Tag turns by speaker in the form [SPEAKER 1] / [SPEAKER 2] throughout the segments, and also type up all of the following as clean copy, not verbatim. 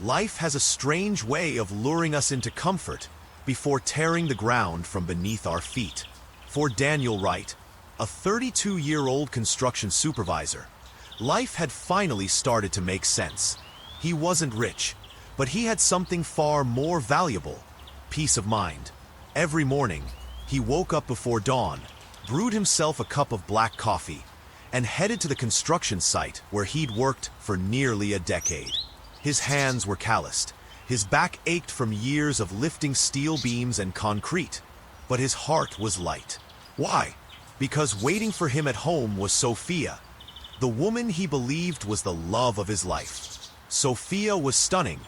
[SPEAKER 1] Life has a strange way of luring us into comfort before tearing the ground from beneath our feet. For Daniel Wright, a 32-year-old construction supervisor, life had finally started to make sense. He wasn't rich, but he had something far more valuable: peace of mind. Every morning, he woke up before dawn, brewed himself a cup of black coffee, and headed to the construction site where he'd worked for nearly a decade. His hands were calloused, his back ached from years of lifting steel beams and concrete, but his heart was light. Why? Because waiting for him at home was Sophia, the woman he believed was the love of his life. Sophia was stunning,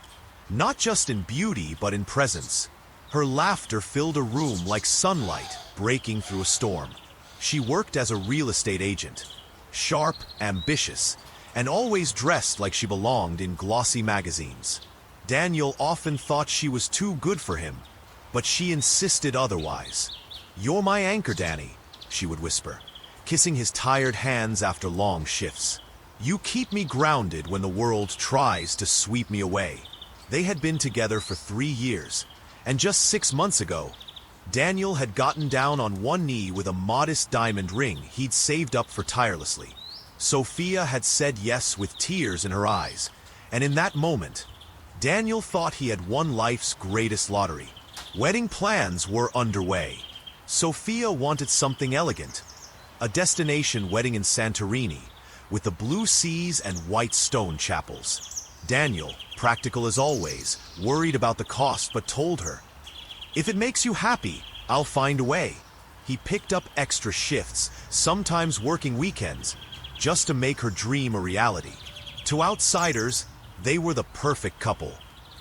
[SPEAKER 1] not just in beauty but in presence. Her laughter filled a room like sunlight breaking through a storm. She worked as a real estate agent, sharp, ambitious, and always dressed like she belonged in glossy magazines. Daniel often thought she was too good for him, but she insisted otherwise. "You're my anchor, Danny," she would whisper, kissing his tired hands after long shifts. "You keep me grounded when the world tries to sweep me away." They had been together for 3 years, and just 6 months ago, Daniel had gotten down on one knee with a modest diamond ring he'd saved up for tirelessly. Sophia had said yes with tears in her eyes, and in that moment, Daniel thought he had won life's greatest lottery. Wedding plans were underway. Sophia wanted something elegant, a destination wedding in Santorini, with the blue seas and white stone chapels. Daniel, practical as always, worried about the cost but told her, "If it makes you happy, I'll find a way." He picked up extra shifts, sometimes working weekends, just to make her dream a reality. To outsiders, they were the perfect couple.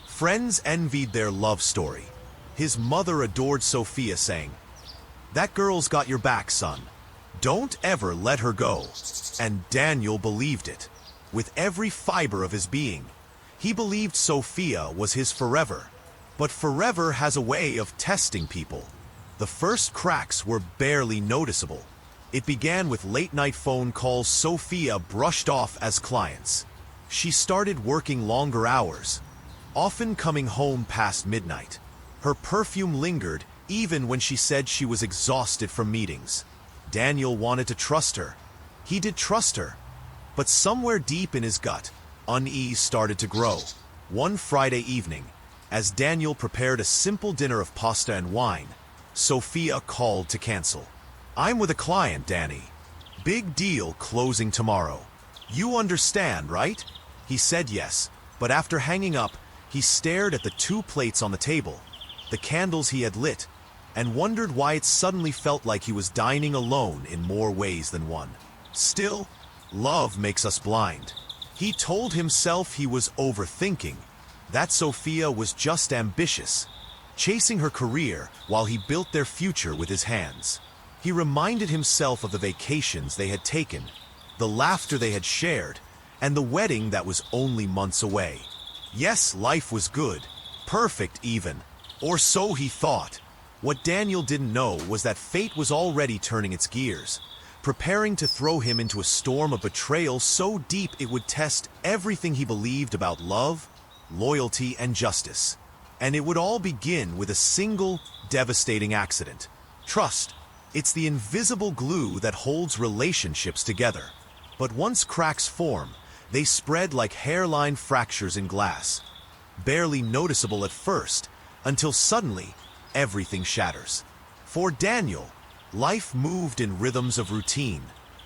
[SPEAKER 1] Friends envied their love story. His mother adored Sophia, saying, "That girl's got your back, son. Don't ever let her go." And Daniel believed it. With every fiber of his being, he believed Sophia was his forever. But forever has a way of testing people. The first cracks were barely noticeable. It began with late-night phone calls Sophia brushed off as clients. She started working longer hours, often coming home past midnight. Her perfume lingered even when she said she was exhausted from meetings. Daniel wanted to trust her. He did trust her. But somewhere deep in his gut, unease started to grow. One Friday evening, as Daniel prepared a simple dinner of pasta and wine, Sophia called to cancel. "I'm with a client, Danny. Big deal closing tomorrow. You understand, right?" He said yes, but after hanging up, he stared at the 2 plates on the table, the candles he had lit, and wondered why it suddenly felt like he was dining alone in more ways than one. Still, love makes us blind. He told himself he was overthinking, that Sophia was just ambitious, chasing her career while he built their future with his hands. He reminded himself of the vacations they had taken, the laughter they had shared, and the wedding that was only months away. Yes, life was good, perfect even, or so he thought. What Daniel didn't know was that fate was already turning its gears, preparing to throw him into a storm of betrayal so deep it would test everything he believed about love, loyalty, and justice. And it would all begin with a single, devastating accident. Trust. It's the invisible glue that holds relationships together. But once cracks form, they spread like hairline fractures in glass. Barely noticeable at first, until suddenly, everything shatters. For Daniel, life moved in rhythms of routine.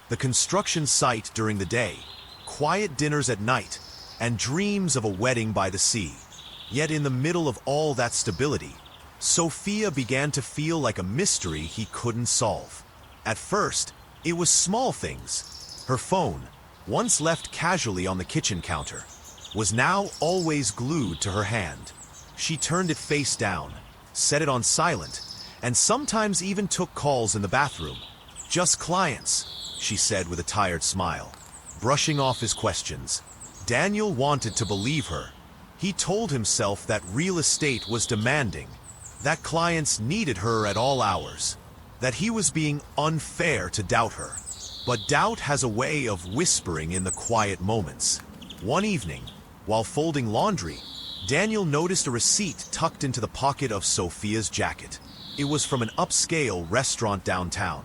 [SPEAKER 1] The construction site during the day, quiet dinners at night, and dreams of a wedding by the sea. Yet in the middle of all that stability, Sophia began to feel like a mystery he couldn't solve. At first, it was small things. Her phone, once left casually on the kitchen counter, was now always glued to her hand. She turned it face down, set it on silent, and sometimes even took calls in the bathroom. "Just clients," she said with a tired smile, brushing off his questions. Daniel wanted to believe her. He told himself that real estate was demanding, that clients needed her at all hours, that he was being unfair to doubt her. But doubt has a way of whispering in the quiet moments. One evening, while folding laundry, Daniel noticed a receipt tucked into the pocket of Sophia's jacket. It was from an upscale restaurant downtown.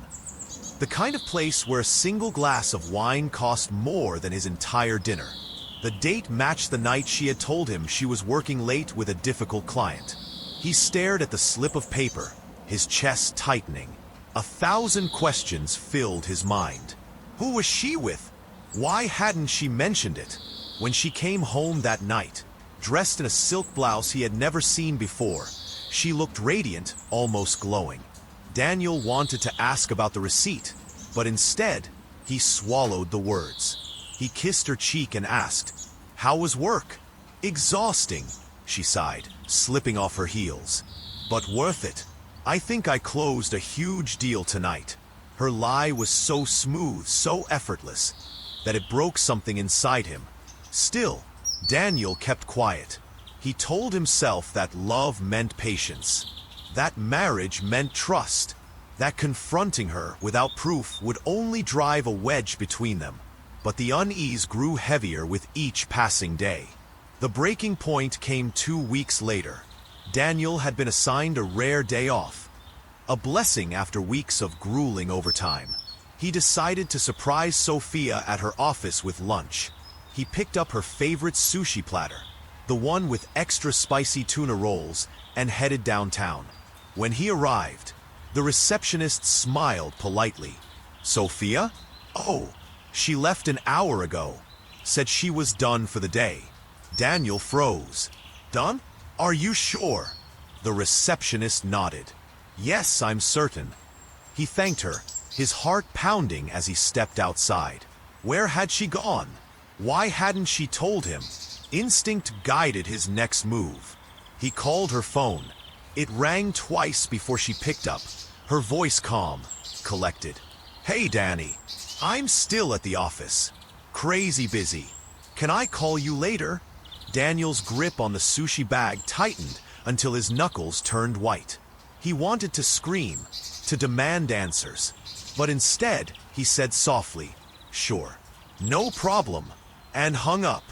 [SPEAKER 1] The kind of place where a single glass of wine cost more than his entire dinner. The date matched the night she had told him she was working late with a difficult client. He stared at the slip of paper, his chest tightening. 1,000 questions filled his mind. Who was she with? Why hadn't she mentioned it? When she came home that night, dressed in a silk blouse he had never seen before, she looked radiant, almost glowing. Daniel wanted to ask about the receipt, but instead, he swallowed the words. He kissed her cheek and asked, "How was work?" "Exhausting," she sighed, slipping off her heels. "But worth it. I think I closed a huge deal tonight." Her lie was so smooth, so effortless, that it broke something inside him. Still, Daniel kept quiet. He told himself that love meant patience, that marriage meant trust, that confronting her without proof would only drive a wedge between them. But the unease grew heavier with each passing day. The breaking point came 2 weeks later. Daniel had been assigned a rare day off, a blessing after weeks of grueling overtime. He decided to surprise Sophia at her office with lunch. He picked up her favorite sushi platter, the one with extra spicy tuna rolls, and headed downtown. When he arrived, the receptionist smiled politely. "Sophia? Oh, she left an hour ago. Said she was done for the day." Daniel froze. "Done? Are you sure?" The receptionist nodded. "Yes, I'm certain." He thanked her, his heart pounding as he stepped outside. Where had she gone? Why hadn't she told him? Instinct guided his next move. He called her phone. It rang twice before she picked up, her voice calm, collected. "Hey, Danny. I'm still at the office. Crazy busy. Can I call you later?" Daniel's grip on the sushi bag tightened until his knuckles turned white. He wanted to scream, to demand answers, but instead he said softly, "Sure, no problem," and hung up.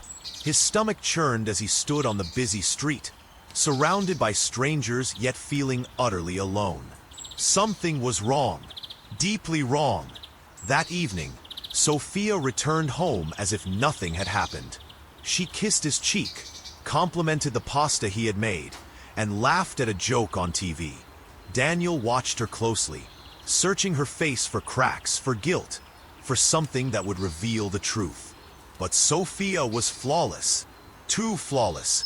[SPEAKER 1] His stomach churned as he stood on the busy street, surrounded by strangers yet feeling utterly alone. Something was wrong, deeply wrong. That evening, Sophia returned home as if nothing had happened. She kissed his cheek, complimented the pasta he had made, and laughed at a joke on TV. Daniel watched her closely, searching her face for cracks, for guilt, for something that would reveal the truth. But Sophia was flawless, too flawless.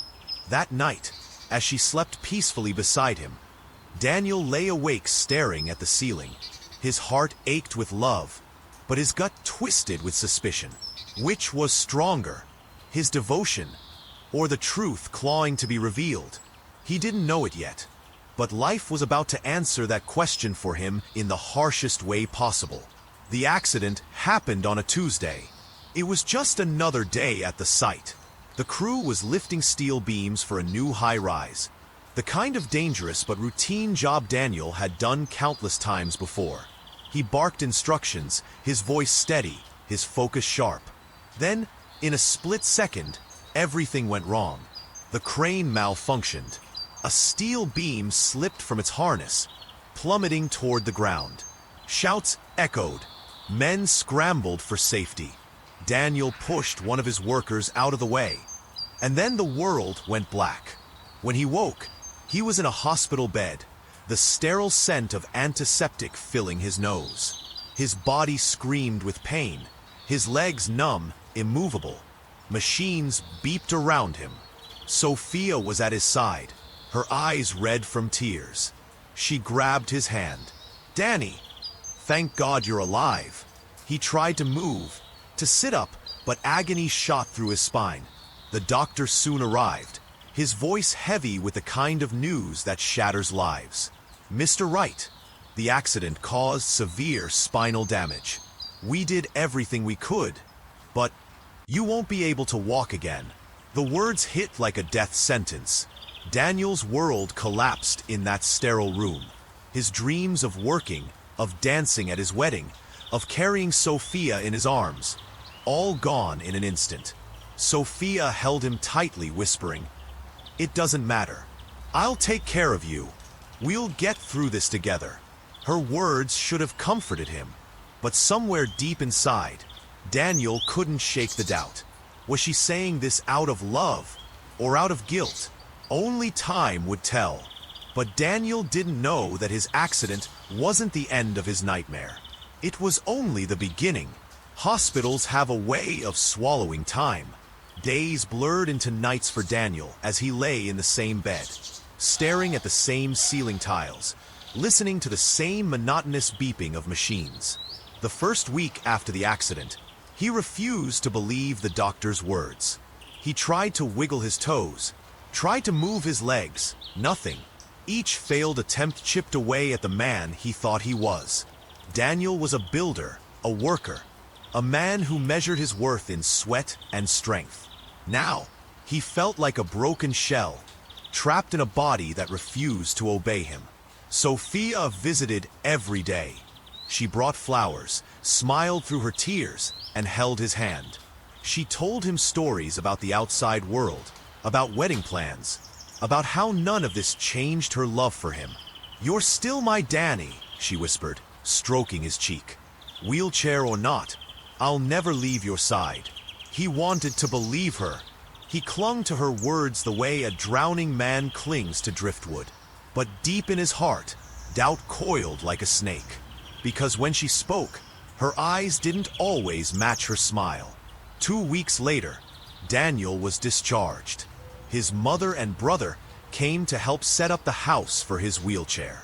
[SPEAKER 1] That night, as she slept peacefully beside him, Daniel lay awake staring at the ceiling. His heart ached with love, but his gut twisted with suspicion. Which was stronger, his devotion, or the truth clawing to be revealed? He didn't know it yet, but life was about to answer that question for him in the harshest way possible. The accident happened on a Tuesday. It was just another day at the site. The crew was lifting steel beams for a new high-rise, the kind of dangerous but routine job Daniel had done countless times before. He barked instructions, his voice steady, his focus sharp. Then, in a split second, everything went wrong. The crane malfunctioned. A steel beam slipped from its harness, plummeting toward the ground. Shouts echoed. Men scrambled for safety. Daniel pushed one of his workers out of the way. And then the world went black. When he woke, he was in a hospital bed, the sterile scent of antiseptic filling his nose. His body screamed with pain, his legs numb, immovable. Machines beeped around him. Sophia was at his side, her eyes red from tears. She grabbed his hand. "Danny, thank God you're alive." He tried to move, to sit up, but agony shot through his spine. The doctor soon arrived, his voice heavy with the kind of news that shatters lives. "Mr. Wright, the accident caused severe spinal damage. We did everything we could, but you won't be able to walk again." The words hit like a death sentence. Daniel's world collapsed in that sterile room. His dreams of working, of dancing at his wedding, of carrying Sophia in his arms, all gone in an instant. Sophia held him tightly, whispering, "It doesn't matter. I'll take care of you. We'll get through this together." Her words should have comforted him, but somewhere deep inside, Daniel couldn't shake the doubt. Was she saying this out of love or out of guilt? Only time would tell. But Daniel didn't know that his accident wasn't the end of his nightmare. It was only the beginning. Hospitals have a way of swallowing time. Days blurred into nights for Daniel as he lay in the same bed, staring at the same ceiling tiles, listening to the same monotonous beeping of machines. The first week after the accident, he refused to believe the doctor's words. He tried to wiggle his toes, tried to move his legs. Nothing. Each failed attempt chipped away at the man he thought he was. Daniel was a builder, a worker, a man who measured his worth in sweat and strength. Now, he felt like a broken shell, trapped in a body that refused to obey him. Sophia visited every day. She brought flowers, smiled through her tears, and held his hand. She told him stories about the outside world, about wedding plans, about how none of this changed her love for him. "You're still my Danny," she whispered, stroking his cheek. "Wheelchair or not, I'll never leave your side." He wanted to believe her. He clung to her words the way a drowning man clings to driftwood. But deep in his heart, doubt coiled like a snake. Because when she spoke, her eyes didn't always match her smile. 2 weeks later, Daniel was discharged. His mother and brother came to help set up the house for his wheelchair.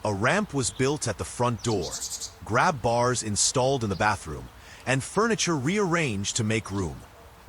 [SPEAKER 1] A ramp was built at the front door, grab bars installed in the bathroom, and furniture rearranged to make room.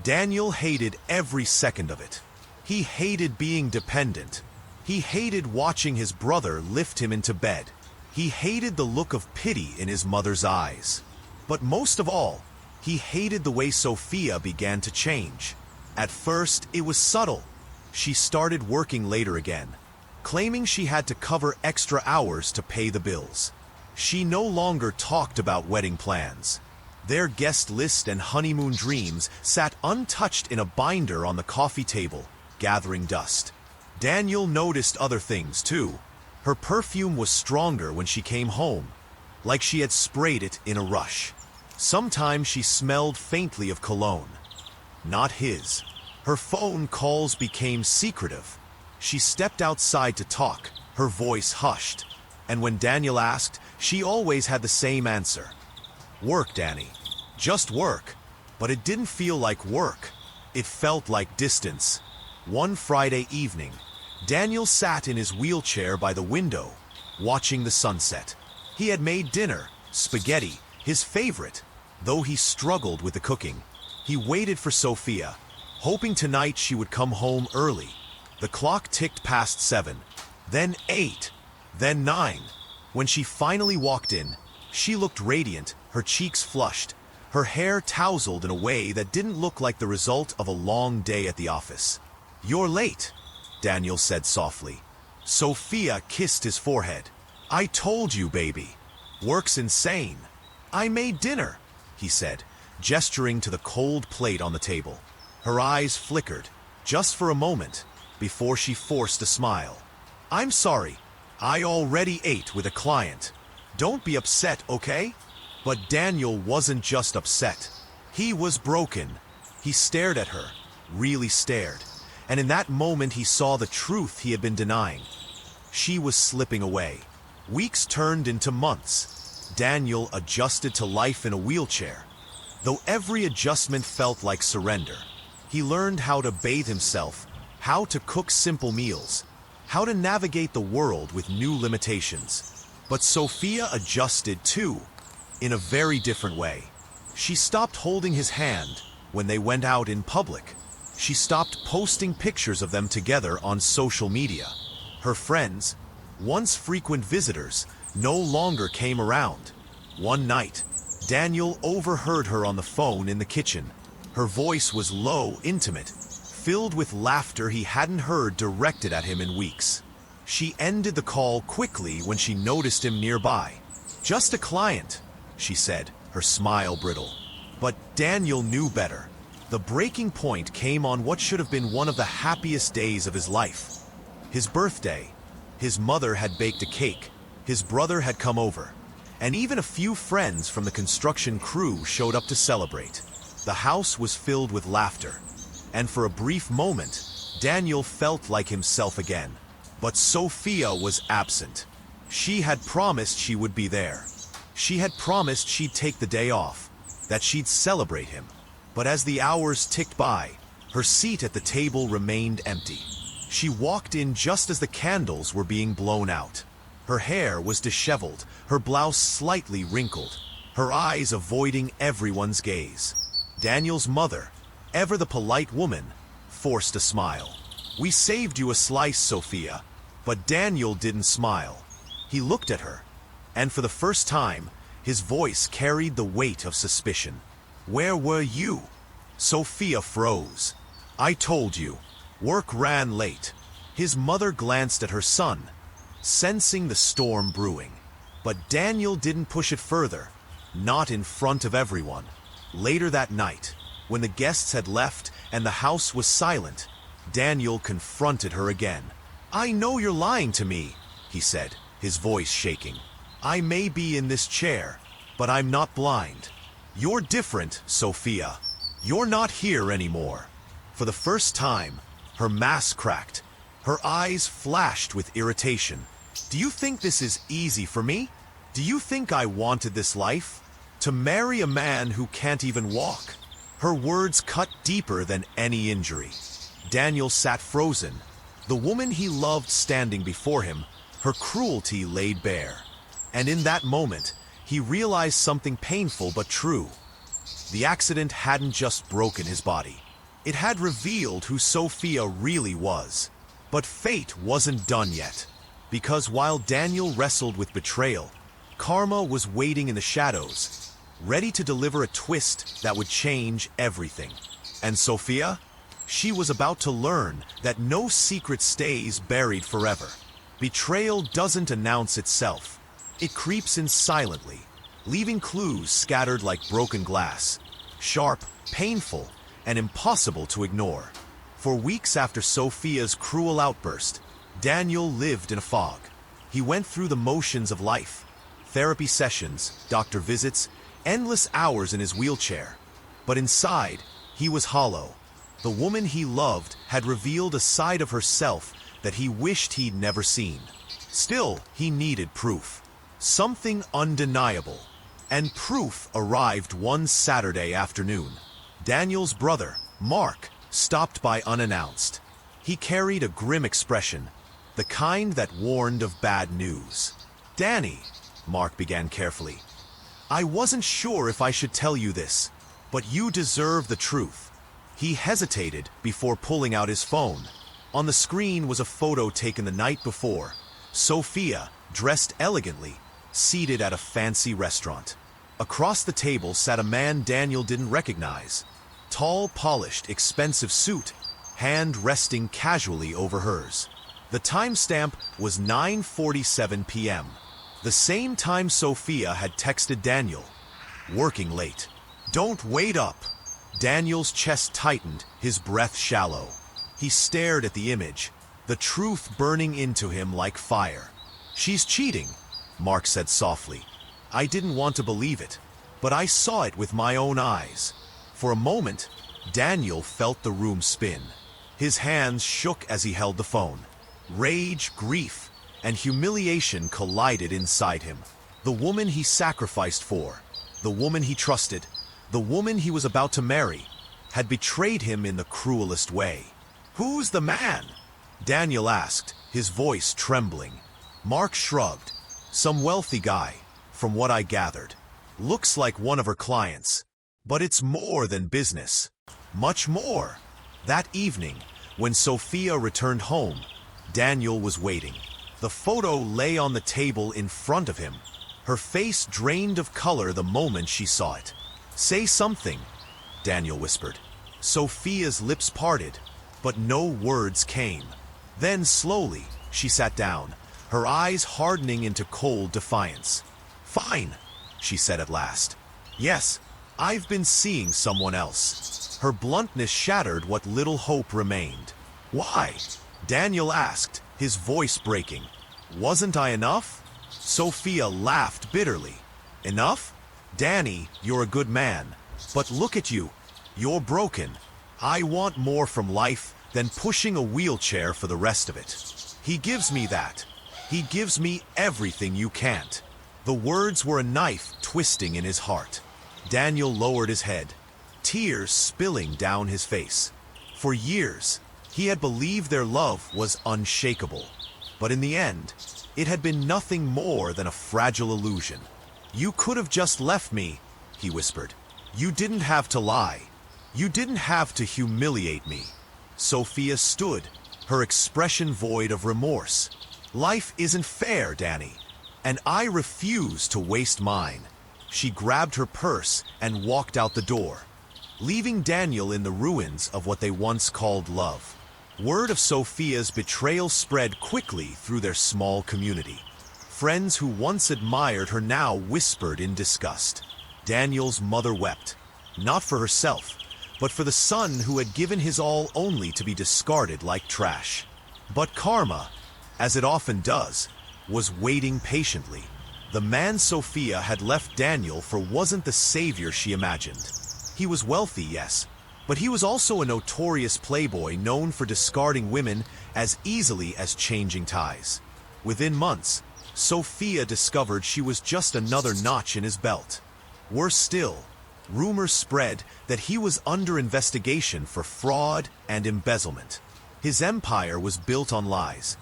[SPEAKER 1] Daniel hated every second of it. He hated being dependent. He hated watching his brother lift him into bed. He hated the look of pity in his mother's eyes. But most of all, he hated the way Sophia began to change. At first, it was subtle. She started working later again, claiming she had to cover extra hours to pay the bills. She no longer talked about wedding plans. Their guest list and honeymoon dreams sat untouched in a binder on the coffee table, gathering dust. Daniel noticed other things too. Her perfume was stronger when she came home, like she had sprayed it in a rush. Sometimes she smelled faintly of cologne. Not his. Her phone calls became secretive. She stepped outside to talk, her voice hushed. And when Daniel asked, she always had the same answer. "Work, Danny. Just work." But it didn't feel like work. It felt like distance. One Friday evening, Daniel sat in his wheelchair by the window, watching the sunset. He had made dinner, spaghetti, his favorite. Though he struggled with the cooking, he waited for Sophia, hoping tonight she would come home early. The clock ticked past 7, then 8, then 9. When she finally walked in, she looked radiant, her cheeks flushed, her hair tousled in a way that didn't look like the result of a long day at the office. "You're late," Daniel said softly. Sophia kissed his forehead. "I told you, baby. Work's insane." "I made dinner," he said, gesturing to the cold plate on the table. Her eyes flickered, just for a moment, before she forced a smile. "I'm sorry. I already ate with a client. Don't be upset, okay?" But Daniel wasn't just upset. He was broken. He stared at her, really stared. And in that moment he saw the truth he had been denying. She was slipping away. Weeks turned into months. Daniel adjusted to life in a wheelchair. Though every adjustment felt like surrender. He learned how to bathe himself, how to cook simple meals, how to navigate the world with new limitations. But Sophia adjusted too, in a very different way. She stopped holding his hand when they went out in public. She stopped posting pictures of them together on social media. Her friends, once frequent visitors, no longer came around. One night, Daniel overheard her on the phone in the kitchen. Her voice was low, intimate, filled with laughter he hadn't heard directed at him in weeks. She ended the call quickly when she noticed him nearby. "Just a client," she said, her smile brittle. But Daniel knew better. The breaking point came on what should have been one of the happiest days of his life. His birthday. His mother had baked a cake, his brother had come over, and even a few friends from the construction crew showed up to celebrate. The house was filled with laughter, and for a brief moment, Daniel felt like himself again. But Sophia was absent. She had promised she would be there. She had promised she'd take the day off, that she'd celebrate him. But as the hours ticked by, her seat at the table remained empty. She walked in just as the candles were being blown out. Her hair was disheveled, her blouse slightly wrinkled, her eyes avoiding everyone's gaze. Daniel's mother, ever the polite woman, forced a smile. "We saved you a slice, Sophia." But Daniel didn't smile. He looked at her, and for the first time, his voice carried the weight of suspicion. "Where were you?" Sophia froze. "I told you. Work ran late." His mother glanced at her son, sensing the storm brewing. But Daniel didn't push it further, not in front of everyone. Later that night, when the guests had left and the house was silent, Daniel confronted her again. "I know you're lying to me," he said, his voice shaking. "I may be in this chair, but I'm not blind. You're different, Sophia. You're not here anymore." For the first time, her mask cracked. Her eyes flashed with irritation. "Do you think this is easy for me? Do you think I wanted this life? To marry a man who can't even walk?" Her words cut deeper than any injury. Daniel sat frozen. The woman he loved standing before him, her cruelty laid bare. And in that moment, he realized something painful but true. The accident hadn't just broken his body. It had revealed who Sophia really was. But fate wasn't done yet. Because while Daniel wrestled with betrayal, karma was waiting in the shadows, ready to deliver a twist that would change everything. And Sophia? She was about to learn that no secret stays buried forever. Betrayal doesn't announce itself. It creeps in silently, leaving clues scattered like broken glass, sharp, painful, and impossible to ignore. For weeks after Sophia's cruel outburst, Daniel lived in a fog. He went through the motions of life, therapy sessions, doctor visits, endless hours in his wheelchair. But inside, he was hollow. The woman he loved had revealed a side of herself that he wished he'd never seen. Still, he needed proof. Something undeniable. And proof arrived one Saturday afternoon. Daniel's brother, Mark, stopped by unannounced. He carried a grim expression, the kind that warned of bad news. "Danny," Mark began carefully, "I wasn't sure if I should tell you this, but you deserve the truth." He hesitated before pulling out his phone. On the screen was a photo taken the night before. Sophia, dressed elegantly, seated at a fancy restaurant. Across the table sat a man Daniel didn't recognize. Tall, polished, expensive suit, hand resting casually over hers. The timestamp was 9:47 p.m. The same time Sophia had texted Daniel. "Working late. Don't wait up." Daniel's chest tightened, his breath shallow. He stared at the image, the truth burning into him like fire. "She's cheating," Mark said softly. "I didn't want to believe it, but I saw it with my own eyes." For a moment, Daniel felt the room spin. His hands shook as he held the phone. Rage, grief, and humiliation collided inside him. The woman he sacrificed for, the woman he trusted, the woman he was about to marry, had betrayed him in the cruelest way. "Who's the man?" Daniel asked, his voice trembling. Mark shrugged. "Some wealthy guy, from what I gathered. Looks like one of her clients. But it's more than business. Much more." That evening, when Sophia returned home, Daniel was waiting. The photo lay on the table in front of him. Her face drained of color the moment she saw it. "Say something," Daniel whispered. Sophia's lips parted, but no words came. Then slowly, she sat down, her eyes hardening into cold defiance. "Fine," she said at last. "Yes, I've been seeing someone else." Her bluntness shattered what little hope remained. "Why?" Daniel asked, his voice breaking. "Wasn't I enough?" Sophia laughed bitterly. "Enough? Danny, you're a good man. But look at you. You're broken. I want more from life than pushing a wheelchair for the rest of it. He gives me that. He gives me everything you can't." The words were a knife twisting in his heart. Daniel lowered his head, tears spilling down his face. For years, he had believed their love was unshakable. But in the end, it had been nothing more than a fragile illusion. "You could have just left me," he whispered. "You didn't have to lie. You didn't have to humiliate me." Sophia stood, her expression void of remorse. "Life isn't fair, Danny, and I refuse to waste mine." She grabbed her purse and walked out the door, leaving Daniel in the ruins of what they once called love. Word of Sophia's betrayal spread quickly through their small community. Friends who once admired her now whispered in disgust. Daniel's mother wept, not for herself, but for the son who had given his all only to be discarded like trash. But karma, as it often does, was waiting patiently. The man Sophia had left Daniel for wasn't the savior she imagined. He was wealthy, yes, but he was also a notorious playboy known for discarding women as easily as changing ties. Within months, Sophia discovered she was just another notch in his belt. Worse still, rumors spread that he was under investigation for fraud and embezzlement. His empire was built on lies,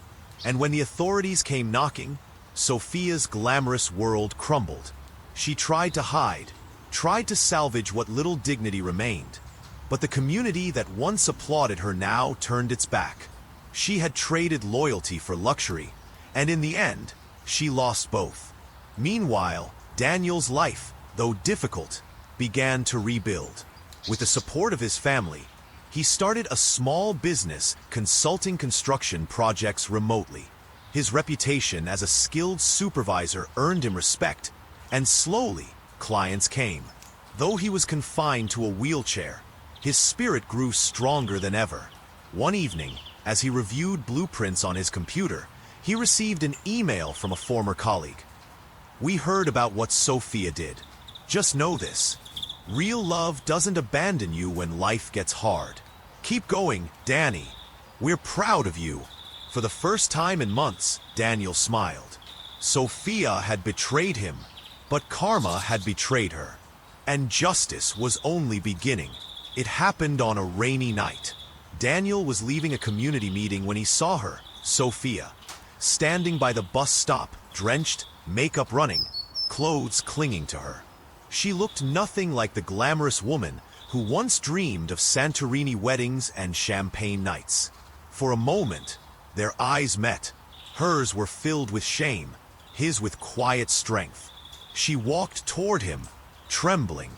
[SPEAKER 1] and when the authorities came knocking, Sophia's glamorous world crumbled. She tried to hide, tried to salvage what little dignity remained, but the community that once applauded her now turned its back. She had traded loyalty for luxury, and in the end, she lost both. Meanwhile, Daniel's life, though difficult, began to rebuild. With the support of his family, he started a small business consulting construction projects remotely. His reputation as a skilled supervisor earned him respect, and slowly, clients came. Though he was confined to a wheelchair, his spirit grew stronger than ever. One evening, as he reviewed blueprints on his computer, he received an email from a former colleague. "We heard about what Sophia did. Just know this. Real love doesn't abandon you when life gets hard. Keep going, Danny. We're proud of you." For the first time in months, Daniel smiled. Sophia had betrayed him, but karma had betrayed her. And justice was only beginning. It happened on a rainy night. Daniel was leaving a community meeting when he saw her, Sophia, standing by the bus stop, drenched, makeup running, clothes clinging to her. She looked nothing like the glamorous woman who once dreamed of Santorini weddings and champagne nights. For a moment, their eyes met. Hers were filled with shame, his with quiet strength. She walked toward him, trembling.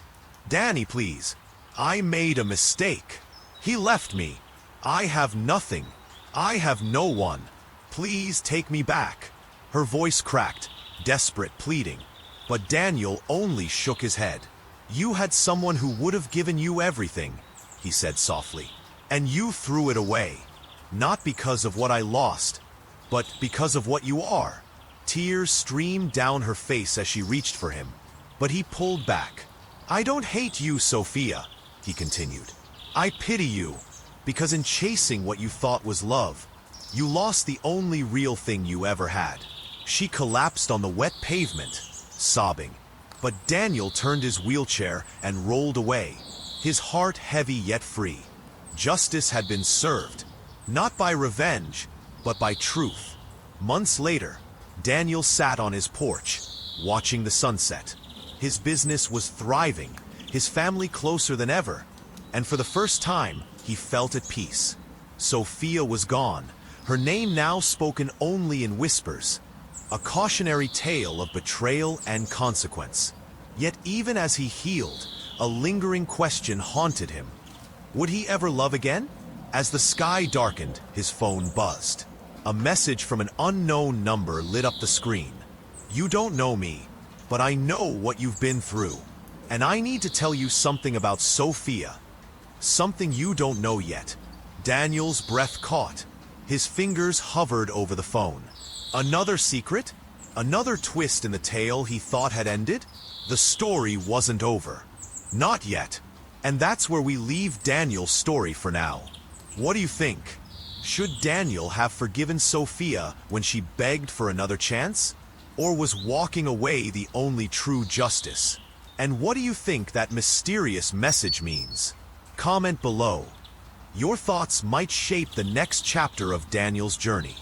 [SPEAKER 1] "Danny, please. I made a mistake. He left me. I have nothing. I have no one. Please take me back." Her voice cracked, desperate pleading. But Daniel only shook his head. "You had someone who would have given you everything," he said softly. "And you threw it away. Not because of what I lost, but because of what you are." Tears streamed down her face as she reached for him, but he pulled back. "I don't hate you, Sophia," he continued. "I pity you, because in chasing what you thought was love, you lost the only real thing you ever had." She collapsed on the wet pavement, sobbing. But Daniel turned his wheelchair and rolled away, his heart heavy yet free. Justice had been served, not by revenge, but by truth. Months later, Daniel sat on his porch, watching the sunset. His business was thriving, his family closer than ever, and for the first time, he felt at peace. Sophia was gone, her name now spoken only in whispers, a cautionary tale of betrayal and consequence. Yet even as he healed, a lingering question haunted him. Would he ever love again? As the sky darkened, his phone buzzed. A message from an unknown number lit up the screen. "You don't know me, but I know what you've been through, and I need to tell you something about Sophia." Something you don't know yet. Daniel's breath caught. His fingers hovered over the phone. Another secret? Another twist in the tale he thought had ended? The story wasn't over. Not yet. And that's where we leave Daniel's story for now. What do you think? Should Daniel have forgiven Sophia when she begged for another chance? Or was walking away the only true justice? And what do you think that mysterious message means? Comment below. Your thoughts might shape the next chapter of Daniel's journey.